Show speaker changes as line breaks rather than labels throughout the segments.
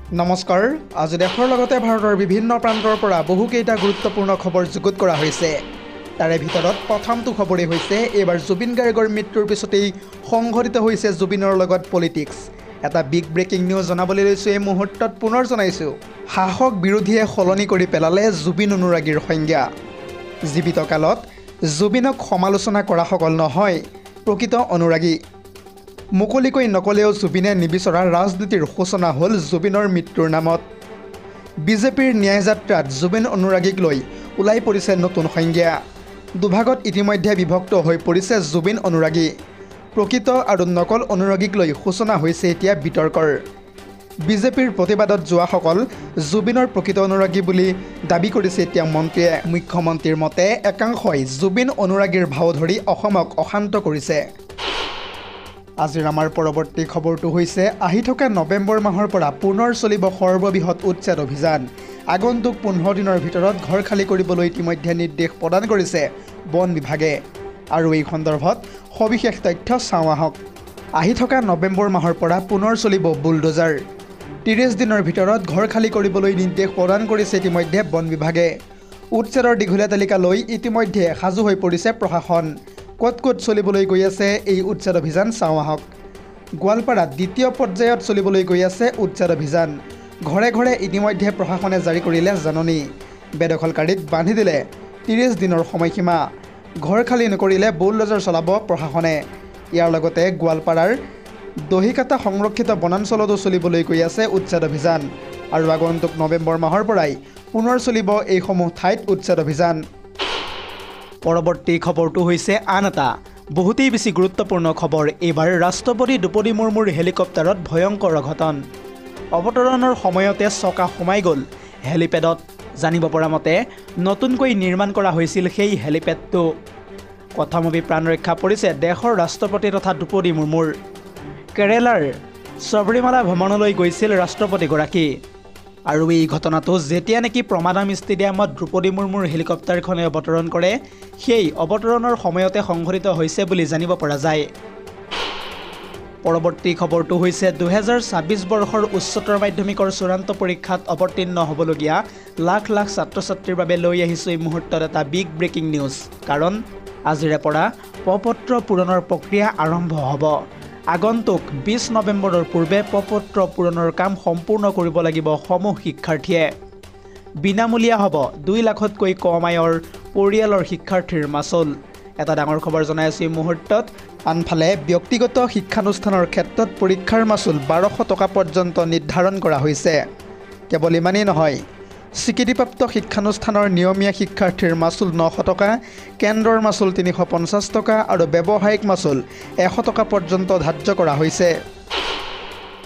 নমস্কাৰ। আজি দেশৰ লগতে ভাৰতৰ বিভিন্ন প্ৰান্তৰ পৰা বহুকেইটা গুৰুত্বপূৰ্ণ খবৰ যুগুত কৰা হৈছে। তাৰে ভিতৰত প্ৰথমটো খবৰেই হৈছে এইবাৰ জুবিন গাৰ্গৰ মৃত্যুৰ পিছতেই সংঘটিত হৈছে জুবিনৰ লগত পলিটিক্স। এটা বিগ ব্ৰেকিং নিউজ জনাবলৈ লৈছোঁ এই মুহূৰ্তত পুনৰ জনাইছোঁ। শাসক বিৰোধীয়ে সলনি কৰি পেলালে জুবিন অনুৰাগীৰ সংজ্ঞা। জীৱিত কালত জুবিনক সমালোচনা কৰাসকল নহয় প্ৰকৃত অনুৰাগী। মুকলিকৈ নকলেও জুবিনে নিবিচৰা ৰাজনীতিৰ সূচনা হ'ল জুবিনৰ মৃত্যুৰ নামত। বিজেপিৰ ন্যায় যাত্ৰাত জুবিন অনুৰাগীক লৈ ওলাই পৰিছে নতুন সংজ্ঞা। দুভাগত ইতিমধ্যে বিভক্ত হৈ পৰিছে জুবিন অনুৰাগী। প্ৰকৃত আৰু নকল অনুৰাগীক লৈ সূচনা হৈছে এতিয়া বিতৰ্কৰ। বিজেপিৰ প্ৰতিবাদত যোৱাসকল জুবিনৰ প্ৰকৃত অনুৰাগী বুলি দাবী কৰিছে এতিয়া মন্ত্ৰীয়ে। মুখ্যমন্ত্ৰীৰ মতে একাংশই জুবিন অনুৰাগীৰ ভাও ধৰি অসমক অশান্ত কৰিছে। আজিৰ আমাৰ পৰৱৰ্তী খবৰটো হৈছে আহি থকা নৱেম্বৰ মাহৰ পৰা পুনৰ চলিব সৰ্ববৃহৎ উচ্ছেদ অভিযান। আগন্তুক 15 দিনৰ ভিতৰত ঘৰ খালী কৰিবলৈ ইতিমধ্যে নিৰ্দেশ প্ৰদান কৰিছে বন বিভাগে। আৰু এই সন্দৰ্ভত সবিশেষ তথ্য চাওঁ আহক। আহি থকা নৱেম্বৰ মাহৰ পৰা পুনৰ চলিব বুলডোজাৰ। 30 দিনৰ ভিতৰত ঘৰ খালী কৰিবলৈ নিৰ্দেশ প্ৰদান কৰিছে ইতিমধ্যে বন বিভাগে। উচ্ছেদৰ দীঘলীয়া তালিকা লৈ ইতিমধ্যে সাজু হৈ পৰিছে প্ৰশাসন। ক'ত ক'ত চলিবলৈ গৈ আছে এই উচ্ছেদ অভিযান চাওঁ আহক। গোৱালপাৰাত দ্বিতীয় পৰ্যায়ত চলিবলৈ গৈ আছে উচ্ছেদ অভিযান। ঘৰে ঘৰে ইতিমধ্যে প্ৰশাসনে জাৰি কৰিলে জাননী। বেদখলকাৰীক বান্ধি দিলে 30 দিনৰ সময়সীমা। ঘৰ খালী নকৰিলে বুলডোজাৰ চলাব প্ৰশাসনে। ইয়াৰ লগতে গোৱালপাৰাৰ দহিকাটা সংৰক্ষিত বনাঞ্চলতো চলিবলৈ গৈ আছে উচ্ছেদ অভিযান। আৰু আগন্তুক নৱেম্বৰ মাহৰ পৰাই পুনৰ চলিব এইসমূহ ঠাইত উচ্ছেদ অভিযান। পৰৱৰ্তী খবৰটো হৈছে আন এটা বহুতেই বেছি গুৰুত্বপূৰ্ণ খবৰ। এইবাৰ ৰাষ্ট্ৰপতি দ্ৰৌপদী মুৰ্মুৰ হেলিকপ্টাৰত ভয়ংকৰ অঘটন। অৱতৰণৰ সময়তে চকা সোমাই গ'ল হেলিপেডত। জানিব পৰা মতে নতুনকৈ নিৰ্মাণ কৰা হৈছিল সেই হেলিপেডটো। কথমপি প্ৰাণ ৰক্ষা পৰিছে দেশৰ ৰাষ্ট্ৰপতি তথা দ্ৰৌপদী মুৰ্মুৰ। কেৰেলাৰ সবৰিমালা ভ্ৰমণলৈ গৈছিল ৰাষ্ট্ৰপতিগৰাকী। আৰু এই ঘটনাটো যেতিয়া নেকি প্ৰমাদাম ষ্টেডিয়ামত দ্ৰৌপদী মুৰ্মুৰ হেলিকপ্টাৰখনে অৱতৰণ কৰে সেই অৱতৰণৰ সময়তে সংঘটিত হৈছে বুলি জানিব পৰা যায়। পৰৱৰ্তী খবৰটো হৈছে 2026 বৰ্ষৰ উচ্চতৰ মাধ্যমিকৰ চূড়ান্ত পৰীক্ষাত অৱতীৰ্ণ হ'বলগীয়া লাখ লাখ ছাত্ৰ ছাত্ৰীৰ বাবে লৈ আহিছোঁ এই মুহূৰ্তত এটা বিগ ব্ৰেকিং নিউজ। কাৰণ আজিৰে পৰা প্ৰপত্ৰ পূৰণৰ প্ৰক্ৰিয়া আৰম্ভ হ'ব। আগন্তুক 20 নৱেম্বৰৰ পূৰ্বে প্ৰপত্ৰ পূৰণৰ কাম সম্পূৰ্ণ কৰিব লাগিব সমূহ শিক্ষাৰ্থীয়ে। বিনামূলীয়া হ'ব 2 লাখতকৈ কম আয়ৰ পৰিয়ালৰ শিক্ষাৰ্থীৰ মাচুল। এটা ডাঙৰ খবৰ জনাই আছোঁ এই মুহূৰ্তত। আনফালে ব্যক্তিগত শিক্ষানুষ্ঠানৰ ক্ষেত্ৰত পৰীক্ষাৰ মাচুল 1200 টকা পৰ্যন্ত নিৰ্ধাৰণ কৰা হৈছে। কেৱল ইমানেই নহয়, স্বীকৃতিপ্ৰাপ্ত শিক্ষানুষ্ঠানৰ নিয়মীয়া শিক্ষাৰ্থীৰ মাচুল 900 টকা, কেন্দ্ৰৰ মাচুল 350 টকা আৰু ব্যৱসায়িক মাচুল 100 টকা পৰ্যন্ত ধাৰ্য কৰা হৈছে।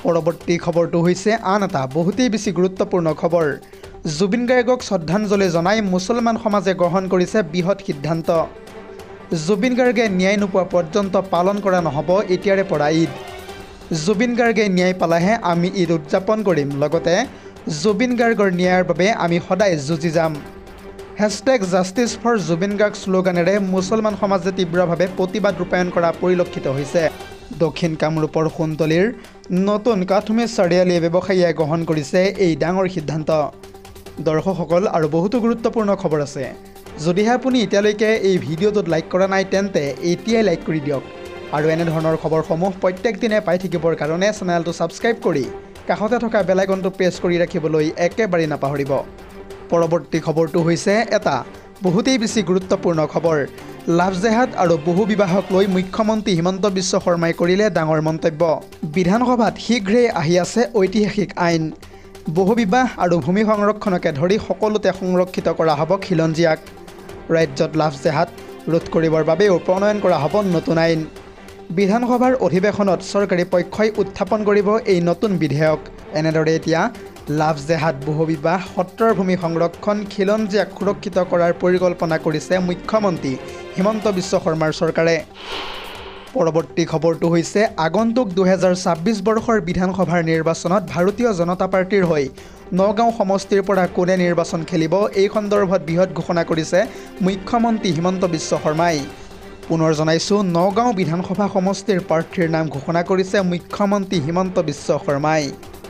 পৰৱৰ্তী খবৰটো হৈছে আন এটা বহুতেই বেছি গুৰুত্বপূৰ্ণ খবৰ। জুবিন গাৰ্গক শ্ৰদ্ধাঞ্জলি জনাই মুছলমান সমাজে গ্ৰহণ কৰিছে বৃহৎ সিদ্ধান্ত। জুবিন গাৰ্গে ন্যায় নোপোৱা পৰ্যন্ত পালন কৰা নহ'ব এতিয়াৰে পৰা ঈদ। জুবিন গাৰ্গে ন্যায় পালেহে আমি ঈদ উদযাপন কৰিম। লগতে জুবিন গাৰ্গৰ ন্যায়ৰ বাবে আমি সদায় যুঁজি যাম। #জাষ্টিছ ফৰ জুবিন গাৰ্গ শ্লোগানেৰে মুছলমান সমাজে তীব্ৰভাৱে প্ৰতিবাদ ৰূপায়ণ কৰা পৰিলক্ষিত হৈছে। দক্ষিণ কামৰূপৰ সোণতলীৰ নতুন কাঠুমে চাৰিআলিয়ে ব্যৱসায়ীয়ে গ্ৰহণ কৰিছে এই ডাঙৰ সিদ্ধান্ত। দৰ্শকসকল আৰু বহুতো গুৰুত্বপূৰ্ণ খবৰ আছে। যদিহে আপুনি এতিয়ালৈকে এই ভিডিঅ'টোত লাইক কৰা নাই তেন্তে এতিয়াই লাইক কৰি দিয়ক। আৰু এনেধৰণৰ খবৰসমূহ প্ৰত্যেক দিনে পাই থাকিবৰ কাৰণে চেনেলটো ছাবস্ক্ৰাইব কৰি কাষতে থকা বেল আইকনটো প্ৰেছ কৰি ৰাখিবলৈ একেবাৰে নাপাহৰিব। পৰৱৰ্তী খবৰটো হৈছে এটা বহুতেই বেছি গুৰুত্বপূৰ্ণ খবৰ। লাভ জেহাদ আৰু বহু বিবাহক লৈ মুখ্যমন্ত্ৰী হিমন্ত বিশ্ব শৰ্মাই কৰিলে ডাঙৰ মন্তব্য। বিধানসভাত শীঘ্ৰেই আহি আছে ঐতিহাসিক আইন। বহু বিবাহ আৰু ভূমি সংৰক্ষণকে ধৰি সকলোতে সংৰক্ষিত কৰা হ'ব খিলঞ্জীয়াক। ৰাজ্যত লাভ জেহাদ ৰোধ কৰিবৰ বাবেও প্ৰণয়ন কৰা হ'ব নতুন আইন। বিধানসভাৰ অধিৱেশনত চৰকাৰী পক্ষই উত্থাপন কৰিব এই নতুন বিধেয়ক। এনেদৰে এতিয়া লাভ জেহাদ, বহু বিবাহ, সত্ৰৰ ভূমি সংৰক্ষণ, খিলঞ্জীয়াক সুৰক্ষিত কৰাৰ পৰিকল্পনা কৰিছে মুখ্যমন্ত্ৰী হিমন্ত বিশ্ব শৰ্মাৰ চৰকাৰে। পৰৱৰ্তী খবৰটো হৈছে আগন্তুক 2026 বৰ্ষৰ বিধানসভাৰ নিৰ্বাচনত ভাৰতীয় জনতা পাৰ্টিৰ হৈ নগাঁও সমষ্টিৰ পৰা কোনে নিৰ্বাচন খেলিব এই সন্দৰ্ভত বৃহৎ ঘোষণা কৰিছে মুখ্যমন্ত্ৰী হিমন্ত বিশ্ব শৰ্মাই। পুনৰ জনাইছোঁ, নগাঁও বিধানসভা সমষ্টিৰ প্ৰাৰ্থীৰ নাম ঘোষণা কৰিছে মুখ্যমন্ত্ৰী হিমন্ত বিশ্ব শৰ্মাই।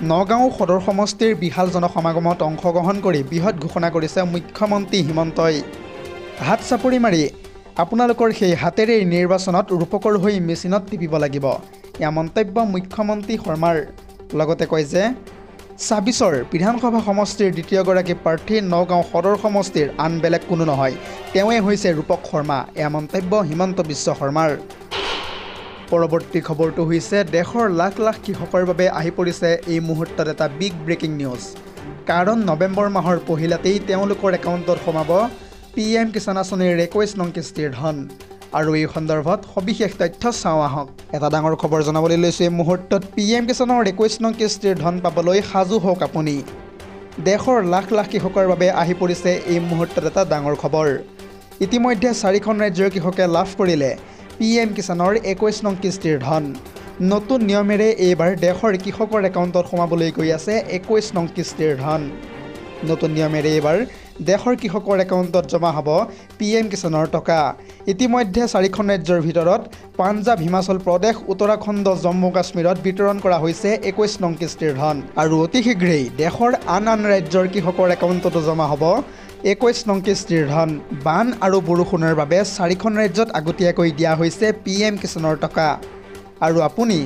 নগাঁও সদৰ সমষ্টিৰ বিশাল জনসমাগমত অংশগ্ৰহণ কৰি বৃহৎ ঘোষণা কৰিছে মুখ্যমন্ত্ৰী হিমন্তই। হাত চাপৰি মাৰি আপোনালোকৰ সেই হাতেৰে নিৰ্বাচনত ৰূপকৰ হৈ মেচিনত টিপিব লাগিব, এয়া মন্তব্য মুখ্যমন্ত্ৰী শৰ্মাৰ। লগতে কয় যে ২৬ৰ বিধানসভা সমষ্টিৰ দ্বিতীয়গৰাকী প্ৰাৰ্থী নগাঁও সদৰ সমষ্টিৰ আন বেলেগ কোনো নহয়, তেওঁৱেই হৈছে ৰূপক শৰ্মা, এয়া মন্তব্য হিমন্ত বিশ্ব শৰ্মাৰ। পৰৱৰ্তী খবৰটো হৈছে দেশৰ লাখ লাখ কৃষকৰ বাবে আহি পৰিছে এই মুহূৰ্তত এটা বিগ ব্ৰেকিং নিউজ। কাৰণ নৱেম্বৰ মাহৰ পহিলাতেই তেওঁলোকৰ একাউণ্টত সোমাব PM কিষাণ আঁচনিৰ ২১ নং কিস্তিৰ ধন। আৰু এই সন্দৰ্ভত সবিশেষ তথ্য চাওঁ আহক। এটা ডাঙৰ খবৰ জনাবলৈ লৈছোঁ এই মুহূৰ্তত PM কিষাণৰ ২১ নং কিস্তিৰ ধন পাবলৈ সাজু হওক আপুনি। দেশৰ লাখ লাখ কৃষকৰ বাবে আহি পৰিছে এই মুহূৰ্তত এটা ডাঙৰ খবৰ। ইতিমধ্যে ৪খন ৰাজ্যৰ কৃষকে লাভ কৰিলে PM কিষাণৰ ২১ নং কিস্তিৰ ধন। নতুন নিয়মেৰে এইবাৰ দেশৰ কৃষকৰ একাউণ্টত সোমাবলৈ গৈ আছে ২১ নং কিস্তিৰ ধন। নতুন নিয়মেৰে এইবাৰ দেশৰ কৃষকৰ একাউণ্টত জমা হ'ব PM কিষাণৰ টকা। ইতিমধ্যে ৪খন ৰাজ্যৰ ভিতৰত পাঞ্জাৱ, হিমাচল প্ৰদেশ, উত্তৰাখণ্ড, জম্মু কাশ্মীৰত বিতৰণ কৰা হৈছে ২১ নং কিস্তিৰ ধন। আৰু অতি শীঘ্ৰেই দেশৰ আন ৰাজ্যৰ কৃষকৰ একাউণ্টতো জমা হ'ব ২১ নং কিস্তিৰ ধন। বান আৰু বৰষুণৰ বাবে ৪খন ৰাজ্যত আগতীয়াকৈ দিয়া হৈছে PM কিষাণৰ টকা। আৰু আপুনি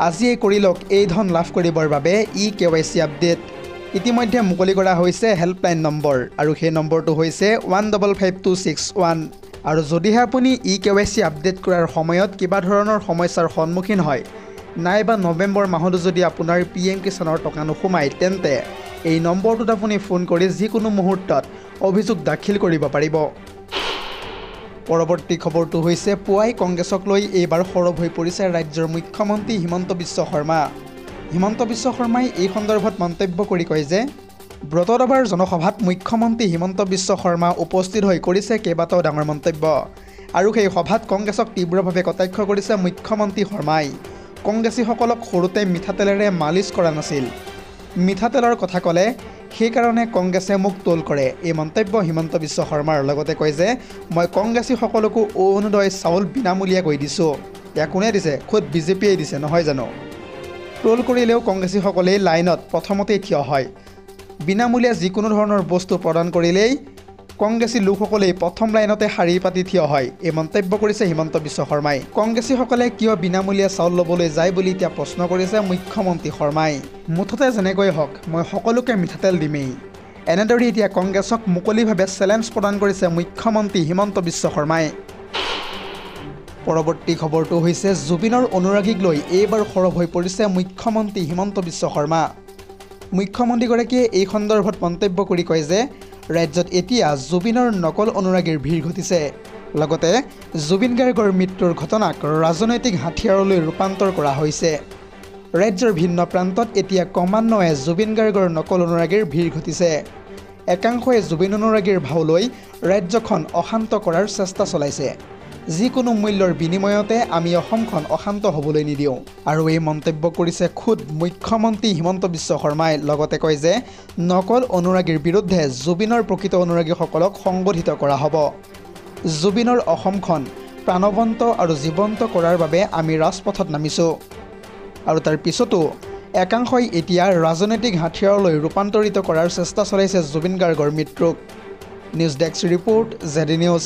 আজিয়েই কৰি লওক এই ধন লাভ কৰিবৰ বাবে KYC আপডেট। ইতিমধ্যে মুকলি কৰা হৈছে হেল্পলাইন নম্বৰ, আৰু সেই নম্বৰটো হৈছে 155261। আৰু যদিহে আপুনি KYC আপডেট কৰাৰ সময়ত কিবা ধৰণৰ সমস্যাৰ সন্মুখীন হয়, নাইবা নৱেম্বৰ মাহতো যদি আপোনাৰ PM কিষাণৰ টকা নোসোমায়, তেন্তে এই নম্বৰটোত আপুনি ফোন কৰি যিকোনো মুহূৰ্তত অভিযোগ দাখিল কৰিব পাৰিব। পৰৱৰ্তী খবৰটো হৈছে পুৱাই কংগ্ৰেছক লৈ এইবাৰ সৰব হৈ পৰিছে ৰাজ্যৰ মুখ্যমন্ত্ৰী হিমন্ত বিশ্ব শৰ্মা। হিমন্ত বিশ্ব শৰ্মাই এই সন্দৰ্ভত মন্তব্য কৰি কয় যে ব্ৰতদবাৰ জনসভাত মুখ্যমন্ত্ৰী হিমন্ত বিশ্ব শৰ্মা উপস্থিত হৈ কৰিছে কেইবাটাও ডাঙৰ মন্তব্য। আৰু সেই সভাত কংগ্ৰেছক তীব্ৰভাৱে কটাক্ষ কৰিছে মুখ্যমন্ত্ৰী শৰ্মাই। কংগ্ৰেছীসকলক সৰুতে মিঠাতেলেৰে মালিচ কৰা নাছিল, মিঠাতেলৰ কথা ক'লে সেইকাৰণে কংগ্ৰেছে মোক টোল কৰে, এই মন্তব্য হিমন্ত বিশ্ব শৰ্মাৰ। লগতে কয় যে মই কংগ্ৰেছীসকলকো অৰুণোদয় চাউল বিনামূলীয়াকৈ দিছোঁ। এয়া কোনে দিছে? খোদ BJPয়ে দিছে, নহয় জানো? টোল কৰিলেও কংগ্ৰেছীসকলেই লাইনত প্ৰথমতেই থিয় হয়। বিনামূলীয়া যিকোনো ধৰণৰ বস্তু প্ৰদান কৰিলেই কংগ্ৰেছী লোকসকলেই প্ৰথম লাইনতে শাৰী পাতি থিয় হয়, এই মন্তব্য কৰিছে হিমন্ত বিশ্ব শৰ্মাই। কংগ্ৰেছীসকলে কিয় বিনামূলীয়া চাউল ল'বলৈ যায় বুলি এতিয়া প্ৰশ্ন কৰিছে মুখ্যমন্ত্ৰী শৰ্মাই। মুঠতে যেনেকৈ হওক মই সকলোকে মিঠাতেল দিমেই, এনেদৰে এতিয়া কংগ্ৰেছক মুকলিভাৱে চেলেঞ্জ প্ৰদান কৰিছে মুখ্যমন্ত্ৰী হিমন্ত বিশ্ব শৰ্মাই। পৰৱৰ্তী খবৰটো হৈছে জুবিনৰ অনুৰাগীক লৈ এইবাৰ সৰব হৈ পৰিছে মুখ্যমন্ত্ৰী হিমন্ত বিশ্ব শৰ্মা। মুখ্যমন্ত্ৰীগৰাকীয়ে এই সন্দৰ্ভত মন্তব্য কৰি কয় যে ৰাজ্যত এতিয়া জুবিনৰ নকল অনুৰাগীৰ ভিৰ ঘটিছে। লগতে জুবিন গাৰ্গৰ মৃত্যুৰ ঘটনাক ৰাজনৈতিক হাথিয়াৰলৈ ৰূপান্তৰ কৰা হৈছে। ৰাজ্যৰ ভিন্ন প্ৰান্তত এতিয়া ক্ৰমান্বয়ে জুবিন গাৰ্গৰ নকল অনুৰাগীৰ ভিৰ ঘটিছে। একাংশই জুবিন অনুৰাগীৰ ভাও লৈ ৰাজ্যখন অশান্ত কৰাৰ চেষ্টা চলাইছে। যিকোনো মূল্যৰ বিনিময়তে আমি অসমখন অশান্ত হ'বলৈ নিদিওঁ। আৰু এই মন্তব্য কৰিছে খোদ মুখ্যমন্ত্ৰী হিমন্ত বিশ্ব শৰ্মাই। লগতে কয় যে নকল অনুৰাগীৰ বিৰুদ্ধে জুবিনৰ প্ৰকৃত অনুৰাগীসকলক সংগঠিত কৰা হ'ব। জুবিনৰ অসমখন প্ৰাণৱন্ত আৰু জীৱন্ত কৰাৰ বাবে আমি ৰাজপথত নামিছোঁ। আৰু তাৰ পিছতো একাংশই এতিয়া ৰাজনৈতিক হাথিয়াৰলৈ ৰূপান্তৰিত কৰাৰ চেষ্টা চলাইছে জুবিন গাৰ্গৰ মৃত্যুক। News desk report, ZD news.